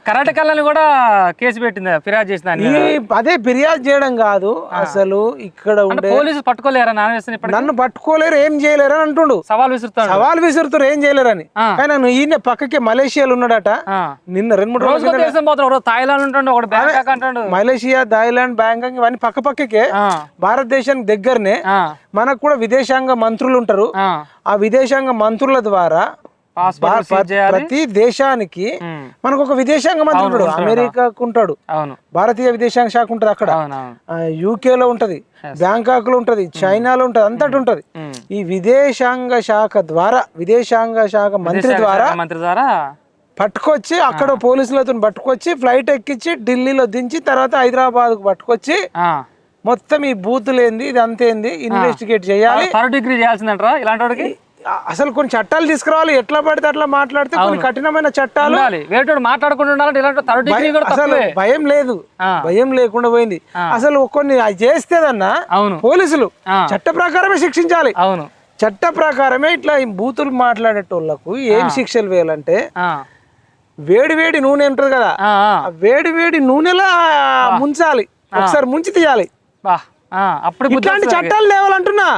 Karate కళ్ళని కూడా case పెట్టింది, ఫిర్యాదు చేసిన అదే ఫిర్యాదు చేయడం కాదు, అసలు ఇక్కడ ఉండే పోలీసులు పట్టుకోలేరా నాన్ వేసిన నన్ను పట్టుకోలేరు, ఏం చేయలేరు అని అంటుండు. సవాల్ విసురుతారు, ఏం చేయలేరని. కానీ నువ్వు ఈయన పక్కకే మలేషియాలో ఉన్నాడట. నిన్న 2-3 రోజులు థాయిలాండ్ ఉంటాడు, ఒకటి బ్యాంకాక్ అంటాడు. మలేషియా, థాయిలాండ్, బ్యాంకాక్ ఇవన్నీ పక్కకే భారతదేశానికి దగ్గరనే. మనకు కూడా విదేశాంగ మంత్రులు ఉంటారు. ఆ విదేశాంగ మంత్రుల ద్వారా ప్రతి దేశానికి మనకు ఒక విదేశాంగ మంత్రి ఉంటాడు. అమెరికాకు ఉంటాడు, భారతీయ విదేశాంగ శాఖ ఉంటది అక్కడ, యూకేలో ఉంటది, బ్యాంకాక్ లో ఉంటది, చైనాలో ఉంటది, అంతటి ఉంటది. ఈ విదేశాంగ శాఖ ద్వారా, విదేశాంగ శాఖ మంత్రి ద్వారా పట్టుకొచ్చి అక్కడ పోలీసులతో పట్టుకొచ్చి ఫ్లైట్ ఎక్కించి ఢిల్లీలో దించి తర్వాత హైదరాబాద్ కు పట్టుకొచ్చి మొత్తం ఈ బూతులు ఏంది, ఇది అంతేంది ఇన్వెస్టిగేట్ చేయాలి. డిగ్రీ చేయాల్సిందంటారా ఇలాంటి వాడికి? అసలు కొన్ని చట్టాలు తీసుకురావాలి, ఎట్లా పడితే అట్లా మాట్లాడితే కొన్ని కఠినమైన చట్టాలు. అసలు భయం లేదు, భయం లేకుండా పోయింది. అసలు కొన్ని చేస్తేదన్నా పోలీసులు చట్ట ప్రకారమే శిక్షించాలి. చట్ట ప్రకారమే ఇట్లా బూతులు మాట్లాడేటోళ్లకు ఏం శిక్షలు వేయాలంటే, వేడి నూనె ఉంటది కదా, వేడి నూనెలా ముంచాలి, ఒకసారి ముంచి తీయాలి. అప్పుడు ఇట్లాంటి చట్టాలు లేవాలంటున్నా.